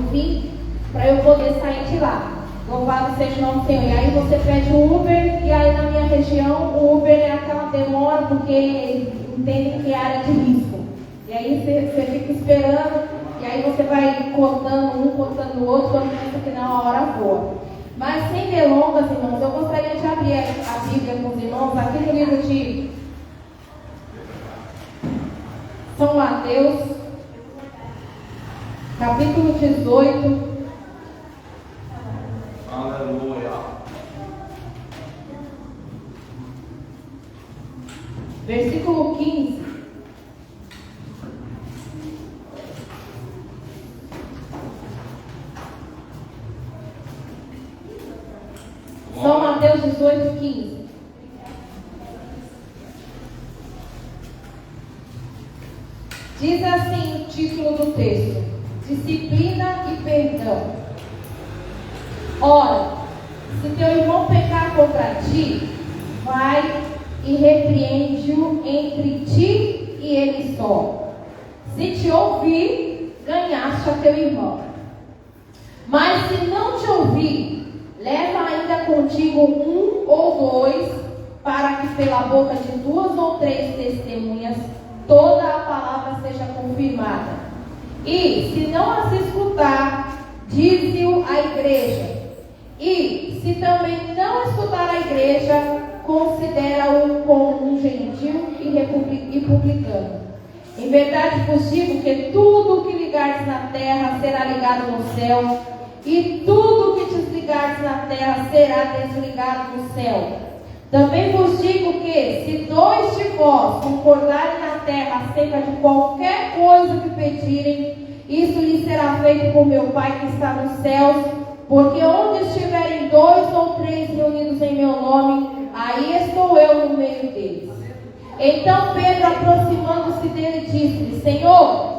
enfim, para eu poder sair de lá. Louvado seja o nome do Senhor. E aí você pede o Uber, e aí na minha região o Uber é aquela demora, porque eles entendem que é área de risco. E aí você fica esperando, e aí você vai cortando um, cortando o outro, quando pensa que não, a hora voa. Mas sem delongas, irmãos, eu gostaria de abrir a Bíblia com os irmãos, aqui no livro de São Mateus, capítulo 18. Aleluia. Versículo 15. São Mateus 18, 15. Diz assim o título do texto: Disciplina e perdão. Ora, se teu irmão pecar contra ti, vai e repreende-o entre ti e ele só. Se te ouvir, ganhaste a teu irmão. Mas se não te ouvir, leva ainda contigo um ou dois, para que pela boca de 2 ou 3 testemunhas toda a palavra seja confirmada. E se não as escutar, dize-o à igreja. E se também não escutar a igreja, considera-o como um gentil e publicano. Em verdade vos digo que tudo o que ligares na terra será ligado no céu, e tudo o que desligares na terra será desligado no céu. Também vos digo que, se 2 de vós concordarem na terra acerca de qualquer coisa que pedirem, isso lhes será feito por meu Pai que está nos céus. Porque onde estiverem 2 ou 3 reunidos em meu nome, aí estou eu no meio deles. Então Pedro, aproximando-se dele, disse-lhe: Senhor,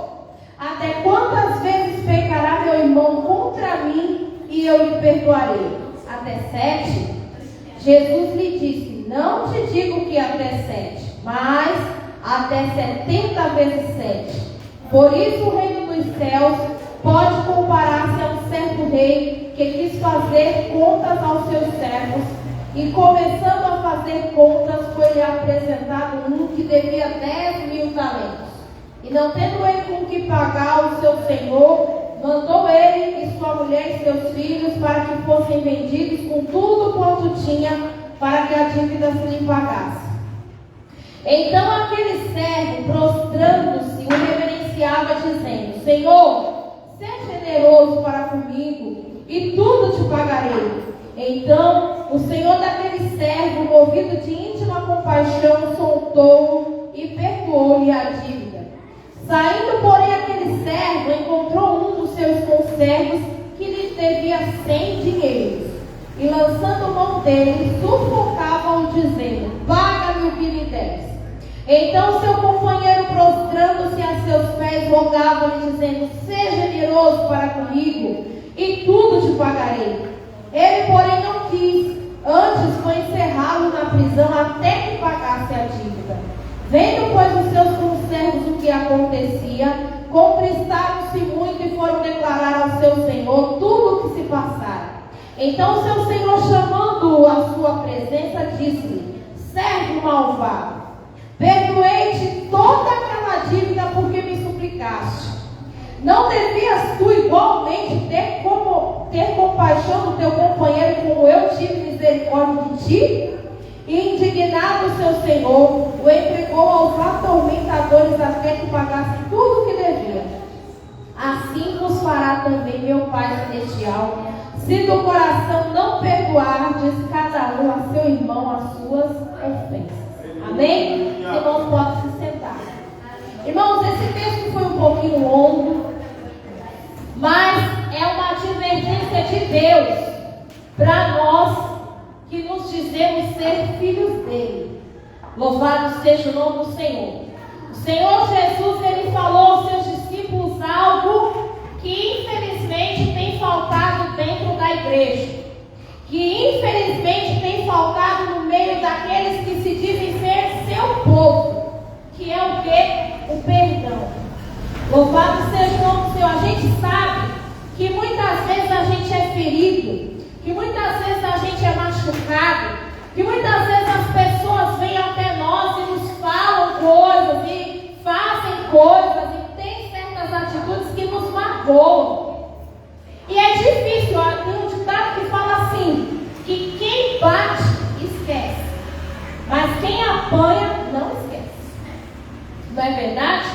até quantas vezes pecará meu irmão contra mim e eu lhe perdoarei? Até 7? Jesus lhe disse: Não te digo que até 7, mas até 70 vezes 7. Por isso o reino dos céus pode comparar-se a um certo rei que quis fazer contas aos seus servos, e começando a fazer contas, foi-lhe apresentado um que devia 10.000 talentos. E não tendo ele com que pagar o seu senhor, mandou ele e sua mulher e seus filhos para que fossem vendidos com tudo quanto tinha, para que a dívida se lhe pagasse. Então aquele servo, prostrando-se, o reverenciava, dizendo: Senhor, seja generoso para comigo, e tudo te pagarei. Então o senhor daquele servo, movido de íntima compaixão, soltou-o e perdoou-lhe a dívida. Saindo, porém, aquele servo encontrou um dos seus conservos que lhe devia 100 dinheiros, e lançando mão dele, sufocava-o, dizendo: Paga-me o que me deves. Então seu companheiro, prostrando-se a seus pés, rogava-lhe, dizendo: Seja generoso para comigo, e tudo te pagarei. Ele, porém, não quis, antes foi encerrá-lo na prisão até que pagasse a dívida. Vendo, pois, os seus conservos o que acontecia, contristaram-se muito e foram declarar ao seu senhor tudo o que se passara. Então seu senhor, chamando-o à sua presença, disse-lhe: Servo malvado, perdoei-te toda aquela dívida porque me suplicaste. Não devias tu igualmente ter compaixão do teu companheiro, como eu tive misericórdia de ti? E indignado seu senhor, o entregou aos atormentadores até que pagasse tudo o que devia. Assim vos fará também meu Pai Celestial, se do coração não perdoardes cada um a seu irmão as suas ofensas. Amém? Irmãos, pode se sentar. Irmãos, esse texto foi um pouquinho longo, mas é uma advertência de Deus para nós que nos dizemos ser filhos dele. Louvado seja o nome do Senhor. O Senhor Jesus, ele falou aos seus discípulos algo que infelizmente tem faltado dentro da igreja, que infelizmente tem faltado no meio daqueles que se dizem ser seu povo, que é o que? O perdão. Louvado seja o nome do Senhor. A gente sabe que muitas gente é machucado, que muitas vezes as pessoas vêm até nós e nos falam coisas e fazem coisas e têm certas atitudes que nos magoam. E é difícil, ó, tem um ditado que fala assim, que quem bate, esquece. Mas quem apanha, não esquece. Não é verdade?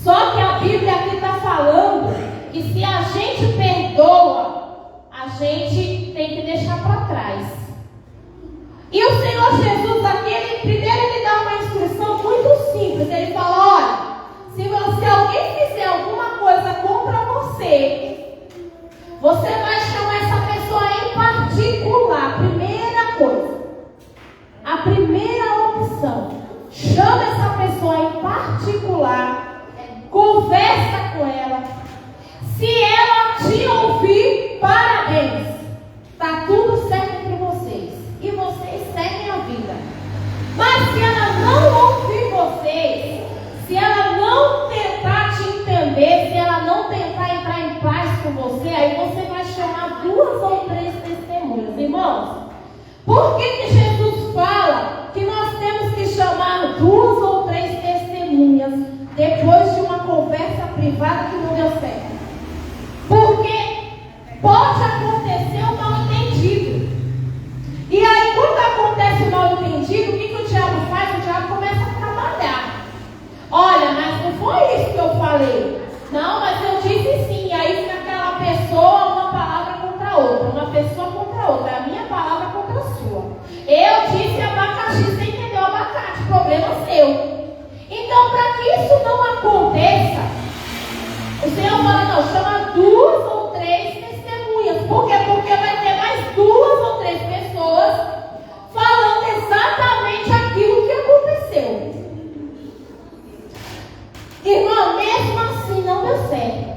Só que a Bíblia aqui está falando que se a gente perdoa, a gente tem que deixar para trás. E o Senhor Jesus aqui, primeiro ele dá uma instrução muito simples. Ele fala, olha, se alguém fizer alguma coisa contra você, você vai chamar essa pessoa em particular. Primeira coisa. A primeira opção. Chama essa pessoa em particular. Conversa com ela. Se ela te ouvir, parabéns. Está tudo certo entre vocês. E vocês seguem a vida. Mas se ela não ouvir vocês, se ela não tentar te entender, se ela não tentar entrar em paz com você, aí você vai chamar 2 ou 3 testemunhas. Irmãos, por que Jesus fala que nós temos que chamar 2 ou 3 testemunhas depois de uma conversa privada que não deu certo? Porque pode acontecer um mal-entendido. E aí, quando acontece o mal-entendido, o que o diabo faz? O diabo começa a trabalhar. Olha, mas não foi isso que eu falei. Não, mas eu disse sim. E aí fica aquela pessoa, uma palavra contra a outra. Uma pessoa contra a outra. A minha palavra contra a sua. Eu disse abacaxi, você entendeu abacate. Problema seu. Então, para que isso não aconteça, o Senhor fala, não, chama 2 ou 3 testemunhas. Por quê? Porque vai ter mais 2 ou 3 pessoas falando exatamente aquilo que aconteceu. Irmã, mesmo assim não deu certo.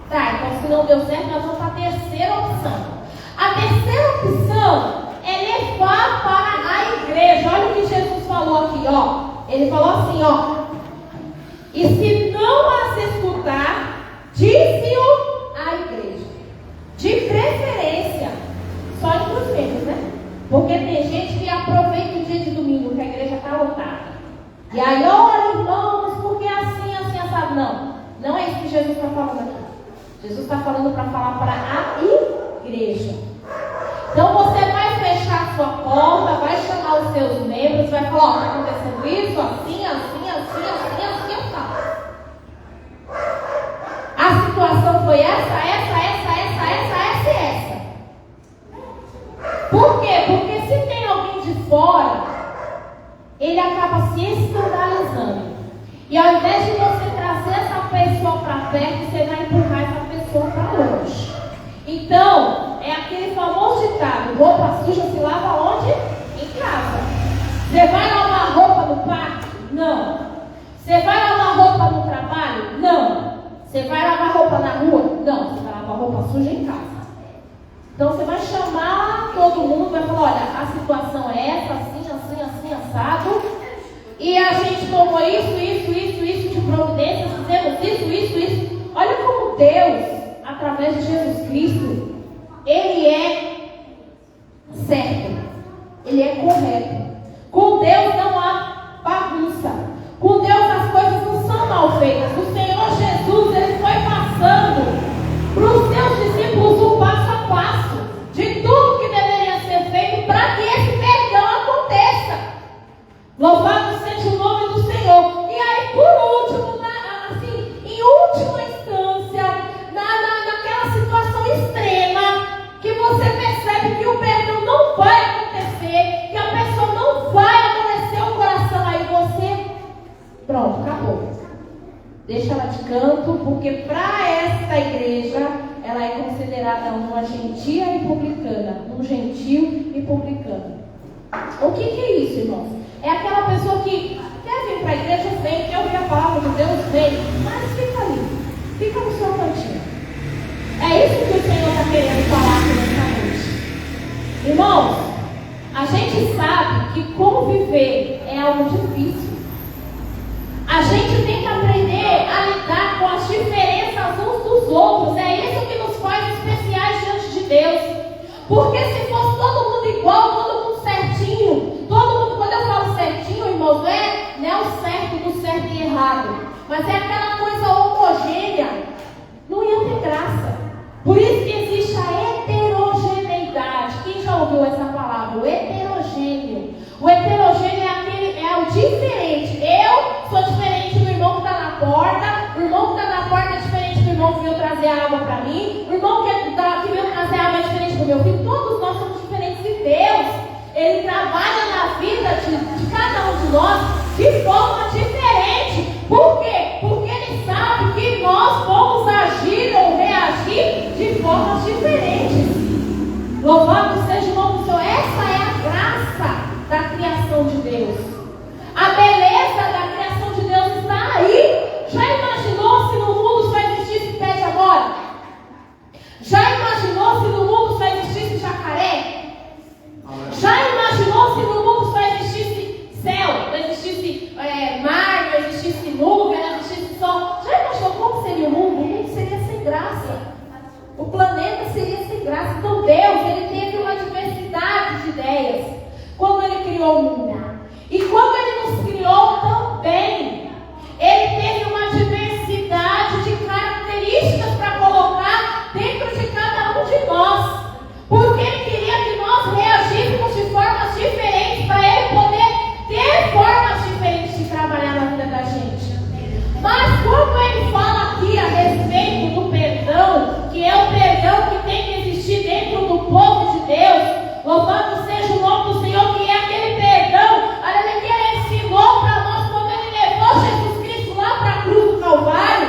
Tá, então se não deu certo, nós vamos para a terceira opção. A terceira opção é levar para a igreja. Olha o que Jesus falou aqui, ó. Ele falou assim, ó. E se não as escutar, dize-o à igreja. De preferência, só entre os membros, né? Porque tem gente que aproveita o dia de domingo, que a igreja está lotada. E aí, olha, irmãos, porque assim, assado. Não, não é isso que Jesus está falando aqui. Jesus está falando para falar para a igreja. Então você vai fechar a sua porta, vai chamar os seus membros, vai falar, ó, está acontecendo isso, assim, tá. A situação foi essa. Por quê? Porque se tem alguém de fora, ele acaba se escandalizando. E ao invés de você trazer essa pessoa para perto, você vai empurrar essa pessoa para longe. Então, é aquele famoso ditado, roupa suja se lava onde? Em casa. Você vai lavar a roupa no parque? Não. Você vai lavar roupa no trabalho? Não. Você vai lavar roupa na rua? Não. Você vai lavar roupa suja em casa. Então você vai chamar todo mundo, vai falar, olha, a situação é essa, assim, assado. E a gente tomou isso de providência, fizemos isso. Olha como Deus, através de Jesus Cristo, Ele é certo, Ele é correto. Com Deus não há bagunça. Com Deus as coisas não são mal feitas. O Senhor Jesus, Ele foi passando para os seus discípulos o passo a passo de tudo que deveria ser feito para que esse perdão aconteça. Louvado seja o nome do Senhor. E aí, por último, em última instância, naquela situação extrema, que você percebe que o perdão não vai acontecer, que a pessoa não vai amolecer o coração, aí você, pronto, acabou. Deixa ela de canto, porque para esta igreja, ela é considerada uma gentia e publicana, um gentil e publicano. O que é isso, irmãos? É aquela pessoa que quer vir para a igreja, vem, quer ouvir a palavra de Deus, vem, mas fica ali, fica no seu cantinho. É isso que o Senhor está querendo falar aqui nessa noite. Irmãos, a gente sabe que conviver é algo difícil. A gente tem que aprender a lidar com as diferenças uns dos outros. É isso que nos faz especiais diante de Deus. Porque se for fazer aquela coisa homogênea, não ia ter graça. Por isso que existe a heterogeneidade. Quem já ouviu essa palavra? O heterogêneo. O heterogêneo é o diferente. Eu sou diferente do irmão que está na porta. O irmão que está na porta é diferente do irmão que veio trazer água para mim. O irmão que veio trazer água é diferente do meu filho. Todos nós somos diferentes. E Deus, Ele trabalha na vida de cada um de nós de forma diferente. Por quê? Porque Ele sabe que nós vamos agir ou reagir de formas diferentes. Louvado seja o nome do Senhor. Essa é a graça da criação de Deus. A beleza da criação de Deus está aí. Já imaginou se no mundo só existisse pé de amora? Já imaginou se no mundo só existisse jacaré? Já imaginou se no mundo só existisse céu, não existisse mar, não existisse nuvem, não existisse sol? Já imaginou como seria o mundo? O mundo seria sem graça. O planeta seria sem graça. Então Deus, Ele teve uma diversidade de ideias quando Ele criou o mundo. E quando Ele nos criou também, Ele teve uma diversidade de características para colocar dentro de cada um de nós. Porque Ele queria que nós reagíssemos de formas diferentes para Ele poder ter formas diferentes de trabalhar na vida da gente. Mas quando Ele fala aqui a respeito do perdão, que é o perdão que tem que existir dentro do povo de Deus, louvado seja o nome do Senhor, que é aquele perdão, aleluia, que Ele ensinou para nós quando Ele levou Jesus Cristo lá para a cruz do Calvário.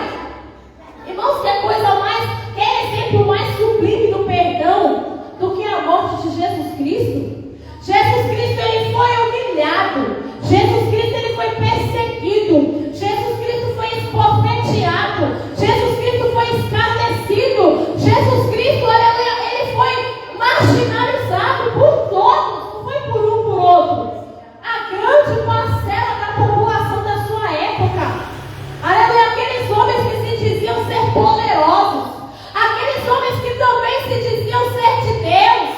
Irmãos, que é coisa mais, que é exemplo mais sublime do perdão do que a morte de Jesus Cristo. Jesus Cristo, Ele foi humilhado. Jesus Cristo, Ele foi perseguido. Jesus Cristo foi esbofeteado. Jesus Cristo foi escarnecido. Jesus Cristo, aleluia, Ele foi marginalizado por todos, não foi por um por outro. A grande parcela da população da sua época, aleluia, aqueles homens que se diziam ser poderosos, aqueles homens que também se diziam ser de Deus,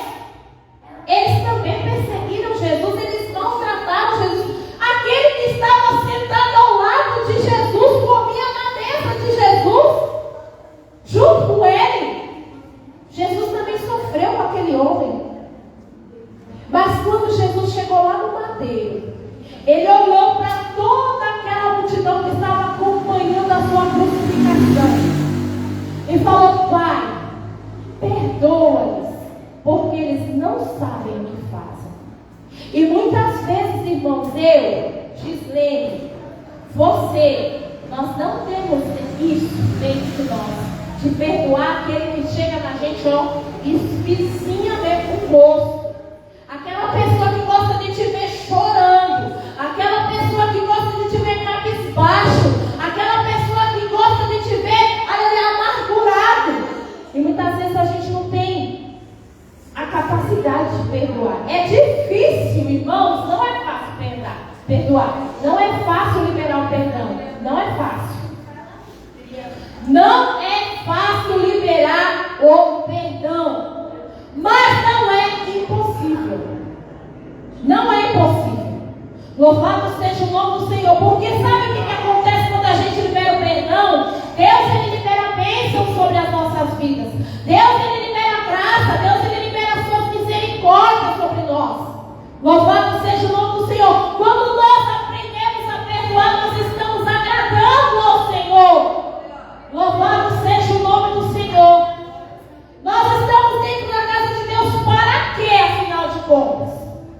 eles também perseguiram Jesus, eles não trataram Jesus. Aquele que estava sentado ao lado de Jesus comia na mesa de Jesus, junto com ele. Jesus também sofreu com aquele homem. Mas quando Jesus chegou lá no madeiro, Ele olhou para toda aquela multidão que estava acompanhando a sua crucificação e falou: Pai, perdoa-lhes, porque eles não sabem o que fazem. E muitas vezes, irmãos, eu, Gislene, você, nós não temos isso dentro de nós, de perdoar aquele que chega na gente, ó, e vizinha mesmo com o rosto. Aquela pessoa que gosta de te ver chorando, aquela pessoa que gosta de te ver cabisbaixo, aquela pessoa que gosta de te ver amargurado. E muitas vezes a gente não tem a capacidade de perdoar. É difícil, irmãos, não é fácil perdoar. Não é fácil liberar o perdão. Não é fácil. Não é fácil liberar o perdão. Mas não é impossível. Não é impossível. Louvado seja o nome do Senhor. Porque sabe o que acontece quando a gente libera o perdão? Deus, Ele libera bênção sobre as nossas vidas. Deus, Ele libera graça. Deus, Ele libera as suas misericórdias sobre nós. Louvado seja o nome do Senhor. Quando nós aprendemos a perdoar, nós estamos agradando ao Senhor. Louvado seja o nome do Senhor. Nós estamos dentro da casa de Deus para quê, afinal de contas?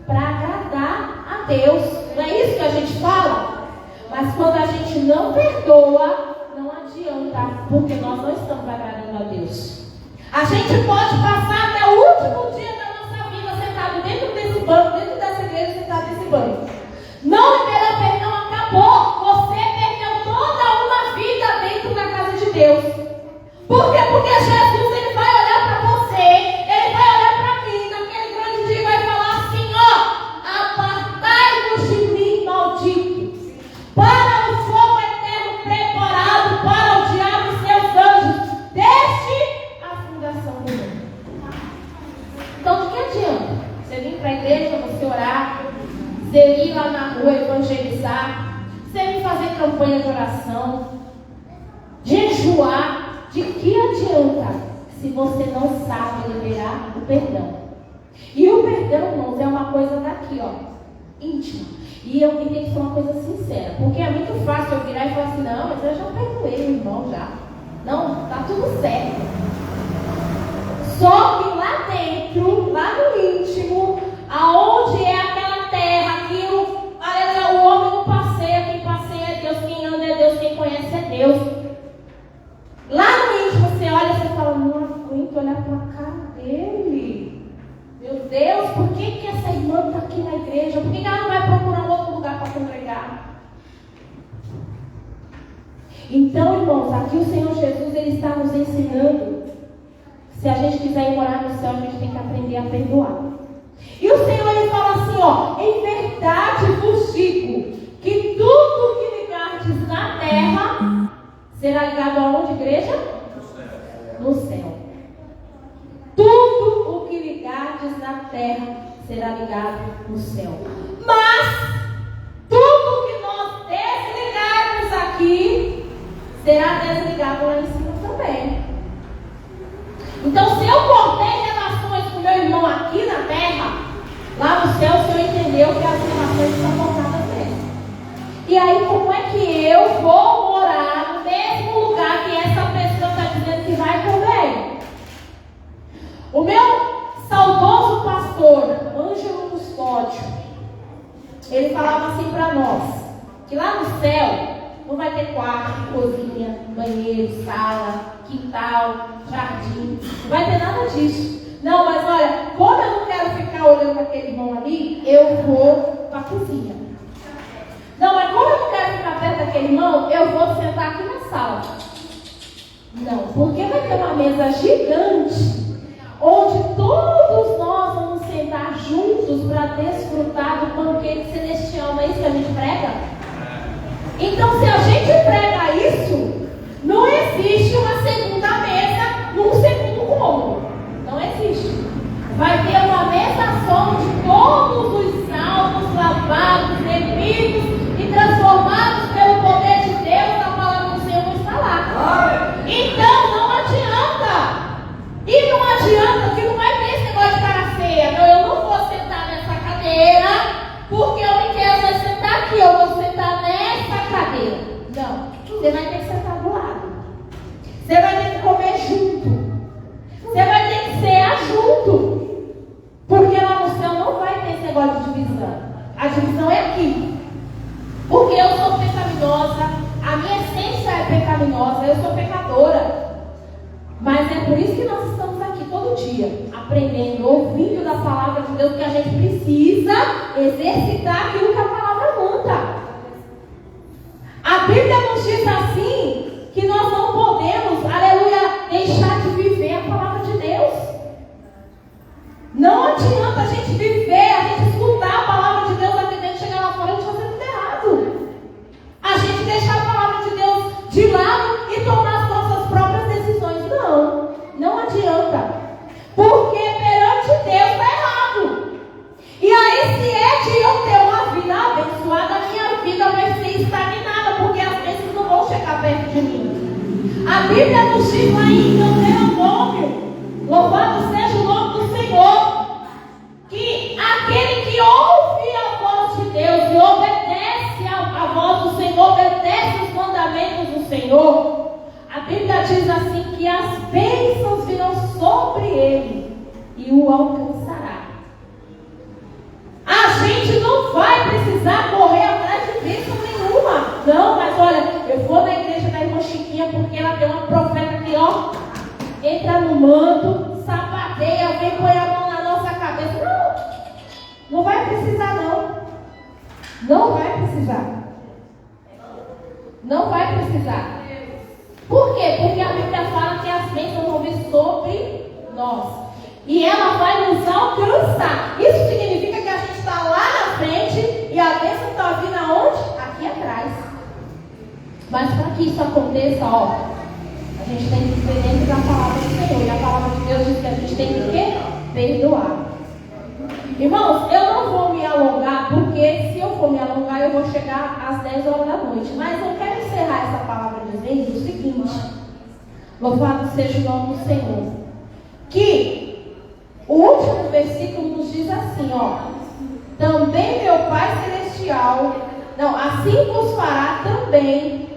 Para agradar a Deus. Não é isso que a gente fala? Mas quando a gente não perdoa, não adianta, porque nós não estamos agradando a Deus. A gente pode passar até o último dia da nossa vida sentado dentro desse banco, dentro dessa igreja, sentado nesse banco. Não liberar perdão, acabou. Você perdeu toda uma vida dentro da casa de Deus. Por quê? Porque Jesus, Ele vai olhar para você, Ele vai olhar para mim, naquele grande dia, e vai falar assim, ó: apartai-vos de mim, malditos, para o fogo eterno preparado para o diabo e seus anjos, desde a fundação do mundo. Então, do que adianta você vir para a igreja, você orar, você ir lá na rua evangelizar, você vir fazer campanha de oração, jejuar, de que adianta se você não sabe liberar o perdão? E o perdão, irmãos, é uma coisa daqui, ó, íntima. E tem que ser uma coisa sincera. Porque é muito fácil eu virar e falar assim, não, mas eu já perdoei o irmão já. Não, tá tudo certo. Só que lá dentro, lá no íntimo, aonde é aquela terra que o homem não passeia, quem passeia é Deus, quem anda é Deus, quem conhece é Deus. Lá no íntimo você olha e você fala, não aguento olhar para a cara dele. Meu Deus, por que essa irmã está aqui na igreja? Por que ela não vai procurar um outro lugar para congregar? Então, irmãos, aqui o Senhor Jesus, Ele está nos ensinando. Se a gente quiser ir morar no céu, a gente tem que aprender a perdoar. E o Senhor, Ele fala assim, ó, em verdade vos digo, que tudo que ligardes na terra, será ligado aonde, igreja? No céu. Tudo o que ligardes na terra, será ligado no céu. Mas, tudo que nós desligarmos aqui, será desligado lá em cima também. Então, se eu cortei relações com meu irmão aqui na terra, lá no céu o Senhor entendeu que as relações estão cortadas mesmo. E aí, como é que eu vou morar no mesmo lugar que essa pessoa está dizendo que vai também? O meu saudoso pastor, Ângelo Custódio, ele falava assim para nós, que lá no céu não vai ter quarto, cozinha, banheiro, sala, quintal, jardim, não vai ter nada disso. Não, mas olha, como eu não quero ficar olhando para aquele irmão ali, eu vou para a cozinha. Não, mas como eu não quero ficar perto daquele irmão, eu vou sentar aqui na sala. Não, porque vai ter uma mesa gigante, onde todos nós vamos sentar juntos para desfrutar do banquete celestial. Não é isso que a gente prega? Então, se a gente prega isso, não existe uma segunda mesa num segundo cômodo. Não existe. Vai ter uma mesa só onde todos os salmos, lavados, remidos e transformados pelo poder de Deus, a palavra do Senhor está lá. Então, não adianta. E não adianta que não vai ter esse negócio de cara feia. Não, eu não vou sentar nessa cadeira porque eu não quero mais sentar aqui. Eu vou sentar nessa cadeira. Não, você vai ter que sentar do lado. Você vai ter que comer junto. Você vai ter que cear junto. Porque lá no céu não vai ter esse negócio de divisão. A divisão é aqui. Porque eu sou pecaminosa, a minha essência é pecaminosa, eu sou pecadora. Mas é por isso que nós estamos aqui todo dia, aprendendo, ouvindo da palavra de Deus, que a gente precisa exercitar aquilo que a palavra manda. A Bíblia nos diz assim, que nós não podemos, aleluia, deixar de viver a palavra de Deus. Não adianta a gente viver, a gente escutar a palavra de Deus aqui dentro, chegar lá fora e a gente fazer tudo errado. A gente deixar a palavra de Deus de lado e tomar as nossas próprias decisões. Não, não adianta. Porque perante Deus está errado. E aí, se é de eu ter uma vida abençoada, a minha vida vai ser estagnada, porque as bênçãos não vão chegar perto de mim. A Bíblia nos diz lá em Deuteronômio, louvado seja o nome do Senhor, que aquele que ouve a voz de Deus e obedece a voz do Senhor, obedece os mandamentos do Senhor, a Bíblia diz assim que as bênçãos virão sobre ele e o alcançará. A gente não vai precisar correr atrás de bênção nenhuma. Não, mas olha, eu vou na igreja da irmã Chiquinha porque ela tem uma profeta que, ó, entra no manto, sapateia, vem põe a mão na nossa cabeça. Não, não vai precisar não. Não vai precisar. Não vai precisar. Por quê? Porque a Bíblia fala que as bênçãos vão vir sobre nós. E ela vai nos alcançar. Isso significa que a gente está lá na frente e a bênção está vindo aonde? Aqui atrás. Mas para que isso aconteça, ó, a gente tem que viver dentro da palavra do Senhor. E a palavra de Deus diz que a gente tem que quê? Perdoar. Irmãos, eu não vou me alongar, porque se eu for me alongar, eu vou chegar às 10 horas da noite. Mas eu quero encerrar essa palavra dizendo o seguinte: Louvado seja o nome do Senhor. Que o último versículo nos diz assim, ó. Também meu Pai Celestial, não, assim vos fará também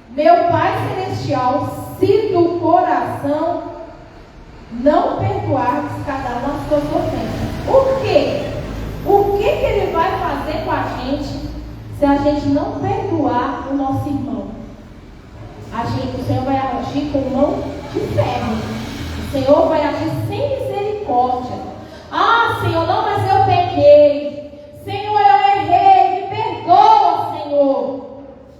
meu Pai Celestial, se do coração não perdoarmos cada um as suas ofensas. Por quê? O que Ele vai fazer com a gente se a gente não perdoar o nosso irmão? O Senhor vai agir com mão de ferro. O Senhor vai agir sem misericórdia. Ah, Senhor, não, mas eu pequei. Senhor, eu errei. Me perdoa, Senhor.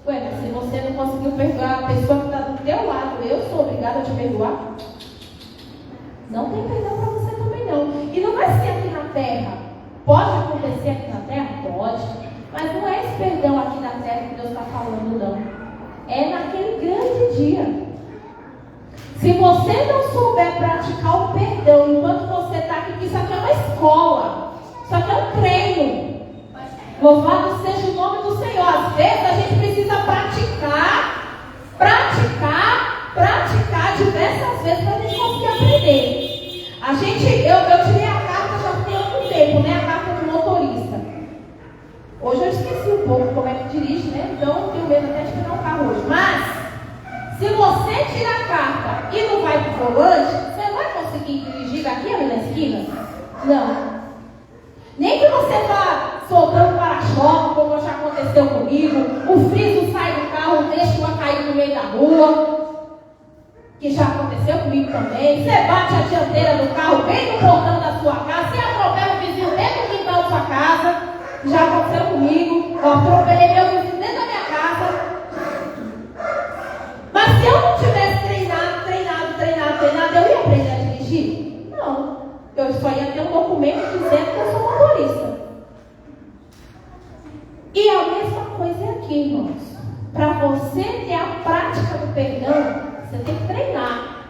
Ué, mas se você não conseguiu perdoar a pessoa que está do teu lado, eu sou obrigada a te perdoar? Não tem perdão para você também não. E não vai ser aqui na terra. Pode acontecer aqui na terra? Pode. Mas não é esse perdão aqui na terra que Deus está falando, não. É naquele grande dia. Se você não souber praticar o perdão enquanto você está aqui, porque isso aqui é uma escola, isso aqui é um treino. Louvado seja o nome do Senhor. Às vezes a gente precisa praticar diversas vezes para a gente conseguir aprender. Eu tirei a carta já tem algum tempo, né? A carta de motorista. Hoje eu esqueci um pouco como é que dirige, né? Então eu tenho medo até de pegar um carro hoje. Mas, se você tira a carta e não vai para o volante, você vai conseguir dirigir daqui ali na esquina? Não. Nem que você vá soltando para-choque, como já aconteceu comigo, o friso sai do carro, deixa uma cair no meio da rua, que já aconteceu comigo também. Você bate a dianteira do carro bem no portão da sua casa, você atropela o vizinho dentro do quintal da sua casa, já aconteceu comigo. Eu atropelei meu vizinho dentro da minha casa. Mas se eu não tivesse treinado, eu ia aprender a dirigir? Não. Eu só ia ter um documento dizendo que eu sou motorista. E a mesma coisa é aqui, irmãos. Para você ter a prática do perdão, você tem que treinar.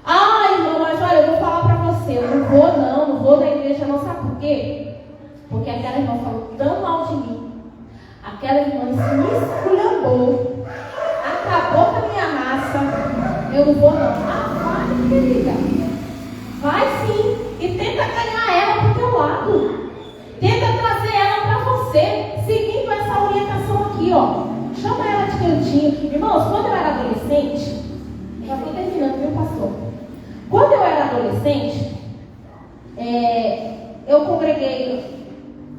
Ah, irmão, mas olha, eu vou falar para você, eu não vou na igreja não, sabe por quê? Porque aquela irmã falou tão mal de mim. Aquela irmã se me esculhambou. Acabou com a minha raça. Eu não vou não. Ah, vai, querida. Vai sim. E tenta ganhar ela pro teu lado. Tenta trazer ela para você. Seguindo essa orientação aqui, ó. Chama ela de cantinho. Irmãos, quando eu era adolescente, já estou terminando, viu, pastor? Quando eu era adolescente, eu congreguei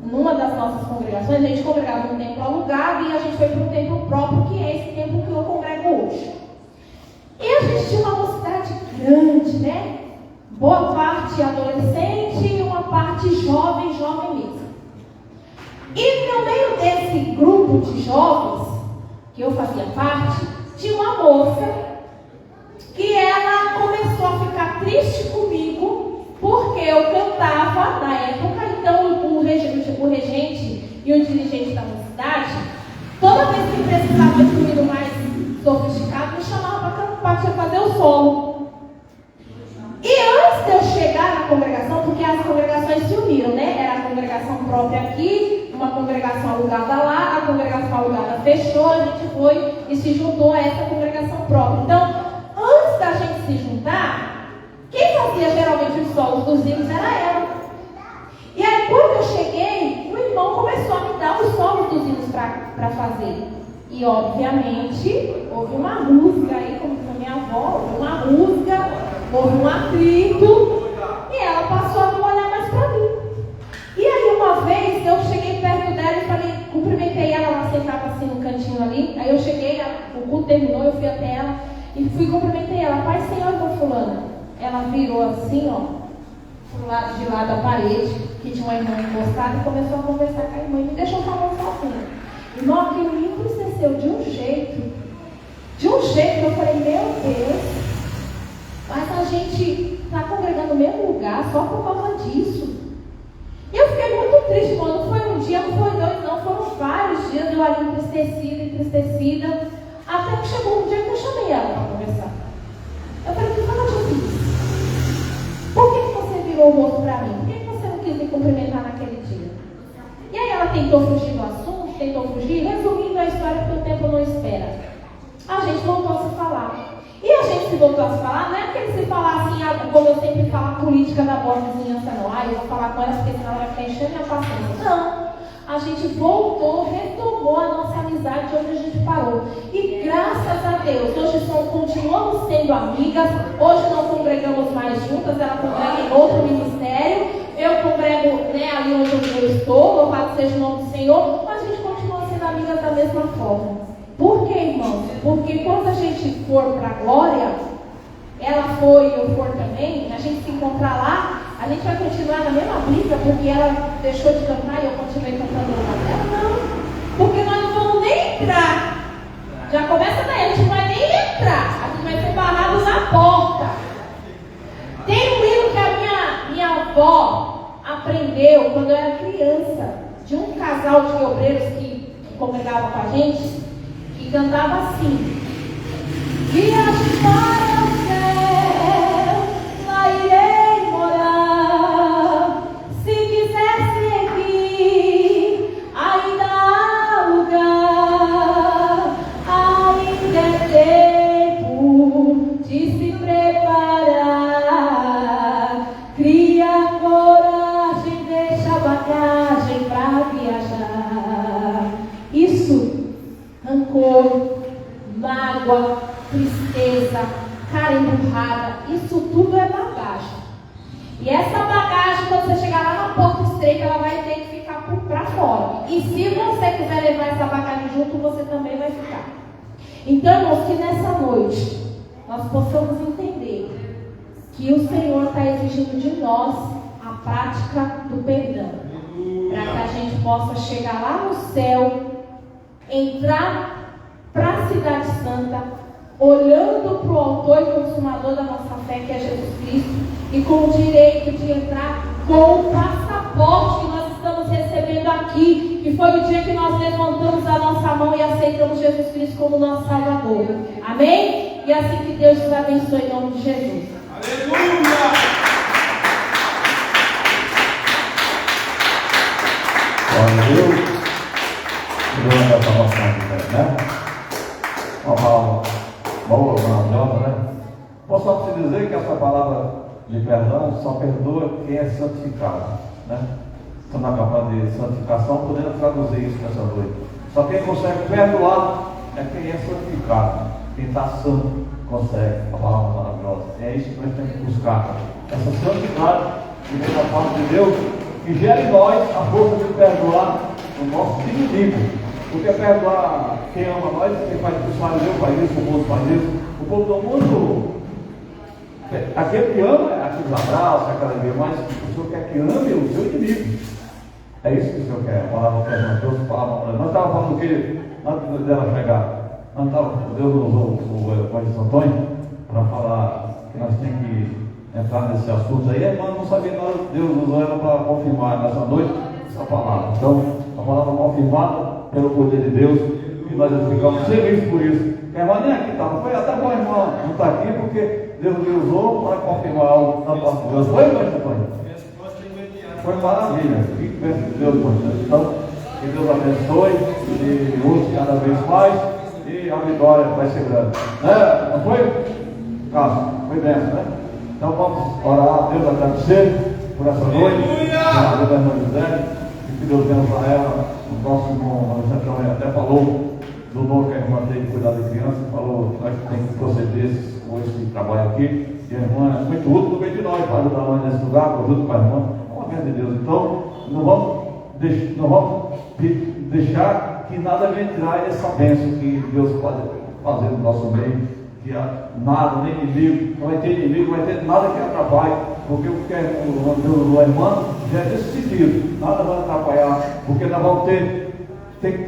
numa das nossas congregações. A gente congregava num templo alugado e a gente foi para um templo próprio, que é esse templo que eu congrego hoje. E a gente tinha uma mocidade grande, né? Boa parte adolescente e uma parte jovem mesmo. E no meio desse grupo de jovens, que eu fazia parte, tinha uma moça que ela começou a ficar triste comigo porque eu cantava na época. Então o regente e o dirigente da mocidade, toda vez que precisava de um hino mais sofisticado, me chamava para fazer o solo. E antes de eu chegar na congregação, porque as congregações se uniram, né? Era a congregação própria aqui, uma congregação alugada lá, a congregação alugada fechou, a gente foi e se juntou a essa congregação própria. Então, antes da gente se juntar, quem fazia geralmente os solos dos hinos era ela. E aí, quando eu cheguei, o irmão começou a me dar os solos dos hinos para fazer. E, obviamente, houve uma rusga aí, como foi minha avó, houve uma rusga, houve um atrito, e ela passou a não olhar mais para mim. E aí, uma vez, eu cheguei perto dela e falei, cumprimentei ela sentava assim no cantinho ali. Aí eu cheguei, o culto terminou, eu fui até ela e cumprimentei ela. Pai, Senhor, irmã fulana. Ela virou assim, ó, pro lado de lá da parede, que tinha uma irmã encostada, e começou a conversar com a irmã e me deixou falando sozinha. Irmão, aquilo me entristeceu de um jeito que eu falei, meu Deus, mas a gente está congregando no mesmo lugar só por causa disso. E eu fiquei muito triste, irmão. Não foi um dia, não foi dois, não, foram vários dias eu ali entristecida, até que chegou um dia que eu chamei ela para conversar. Eu falei, o que eu fiz? Por que você virou o rosto para mim? Por que você não quis me cumprimentar naquele dia? E aí ela tentou fugir do assunto, resumindo a história, porque o tempo não espera. A gente voltou a se falar. E a gente se voltou a se falar, não é porque ele se falar assim, como eu sempre falo, a política da boa vizinhança, não. Ah, eu vou falar com ela porque senão ela vai ficar enchendo minha paciência. Não. A gente voltou, retomou a nossa amizade de onde a gente parou. E graças a Deus, hoje continuamos sendo amigas. Hoje não congregamos mais juntas, ela congrega em outro ministério. Eu congrego, né, ali onde eu estou, louvado seja o nome do Senhor. Mas a gente continua sendo amigas da mesma forma. Por quê, irmãos? Porque quando a gente for para a glória, ela foi e eu for também, a gente se encontrar lá, a gente vai continuar na mesma briga porque ela deixou de cantar e eu continuei cantando ela? Não, porque nós não vamos nem entrar. Já começa daí, a gente não vai nem entrar, a gente vai ser barrado na porta. Tem um livro que a minha avó aprendeu quando eu era criança, de um casal de obreiros que congregava com a gente, que cantava assim: viagem para o céu, lá irei morar. Se quiser seguir, ainda há lugar. Ainda é tempo de se preparar. Cria coragem, deixa a bagagem para viajar. Isso, rancor, mágoa, tristeza, cara emburrada, isso tudo é bagagem. E essa bagagem, quando você chegar lá na porta estreita, ela vai ter que ficar para fora. E se você quiser levar essa bagagem junto, você também vai ficar. Então, irmãos, que nessa noite nós possamos entender que o Senhor está exigindo de nós a prática do perdão, para que a gente possa chegar lá no céu, entrar para a cidade santa, olhando para o autor e consumador da nossa fé, que é Jesus Cristo, e com o direito de entrar com o passaporte que nós estamos recebendo aqui, que foi o dia que nós levantamos a nossa mão e aceitamos Jesus Cristo como nosso Salvador. Amém? E assim que Deus nos abençoe em nome de Jesus. Aleluia! Glória a Deus. Segurando essa nossa vida, né? Uma palavra boa, maravilhosa, né? Posso só te dizer que essa palavra de perdão só perdoa quem é santificado, né? Estamos na campanha de santificação, podendo traduzir isso nessa noite. Só quem consegue perdoar é quem é santificado. Quem está santo consegue. A palavra maravilhosa. É isso que nós temos que buscar. Essa santidade que vem da parte de Deus, que gera em nós a força de perdoar o nosso inimigo. Porque perdoar quem ama nós, quem faz isso, faz isso, o mundo faz isso. O povo do mundo, aquele que ama, aqueles abraços, aquela alegria, mas o Senhor quer que ame o seu inimigo. É isso que o Senhor quer. A palavra que Deus falava. Nós estávamos falando o que antes dela chegar. Deus usou o Evangelho de Santo Antônio para falar que nós temos que entrar nesse assunto aí. A irmã não sabia nada, Deus usou ela para confirmar nessa noite essa palavra. Então, a palavra confirmada pelo poder de Deus, e nós ficamos felizes por isso. A irmã nem aqui estava, foi até bom a irmã não está aqui, porque Deus me usou para confirmar algo na parte de Deus. Foi, Evangelho de Santo Antônio? Foi maravilha. Que bênção de Deus, Evangelho. Então, que Deus abençoe e use cada vez mais. E a vitória vai ser grande. Né? Não foi? Cássio, foi dessa, né? Então vamos orar a Deus, agradecer por essa noite. A Deus da irmã José, e que Deus venha para ela. O próximo irmão Alexandre até falou do dom que a irmã tem de cuidar de criança, falou que nós temos que proceder com esse trabalho aqui. E a irmã é muito útil no meio de nós, para ajudar nós nesse lugar, junto com a irmã. Com a graça de Deus. Então, não vamos deixar que nada venha tirar essa bênção que Deus pode fazer no nosso meio, que nada, nem inimigo, não vai ter inimigo, não vai ter nada que atrapalhe, porque o que a irmã já é desse sentido, nada vai atrapalhar, porque nós vamos ter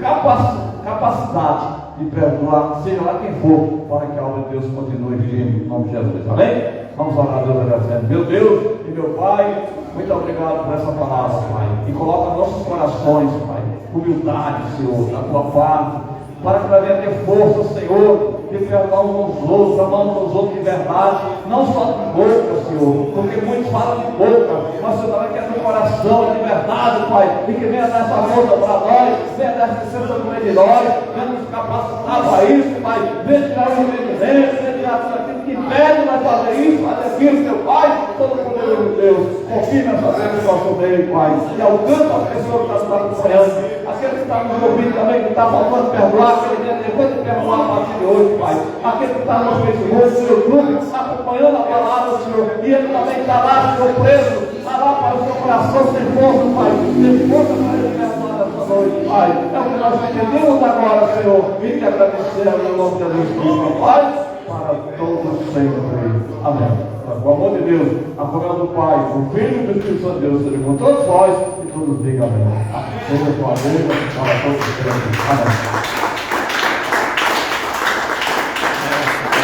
capacidade de perdoar, seja lá quem for, para que a obra de Deus continue firme, em nome de Jesus, amém? Vamos orar a Deus agradecendo. Meu Deus e meu Pai, muito obrigado por essa palavra, Pai, e coloca nossos corações, Pai, humildade, Senhor, da tua parte, para que nós venhamos ter força, Senhor, de perdoar uns aos outros, amar uns aos outros de verdade, não só de boca, Senhor, porque muitos falam de boca, mas o Senhor também quer no coração, de verdade, Pai, e que venha dar essa força para nós, venha dar essa licença no meio de nós, venha nos capacitar para isso, Pai, venha tirar o remedimento, venha tirar tudo aquilo que pede, vai fazer isso, fazer aquilo, seu Pai, todo poderoso Deus, confie nessa bênção sobre ele, Pai, e alcança a pessoa que está nos acompanhando, aquele que está nos ouvindo também, que está faltando perdoar, aquele que depois de perdoar a partir de hoje, Pai, aquele que está no Facebook, no YouTube, acompanhando a palavra, Senhor, e ele também está lá, Senhor, preso, está lá para o seu coração sem força, Pai, sem força para ele perdoar nessa noite, Pai, é o que nós entendemos agora, Senhor, e te agradecemos no nome de Jesus Cristo, Pai, para todos sempre. Amém. Com o amor de Deus, a comunhão do Pai, o Filho e o Espírito Santo de Deus, seja com todos nós e todos digam amém. Seja com a Deus, para todos sempre. Amém.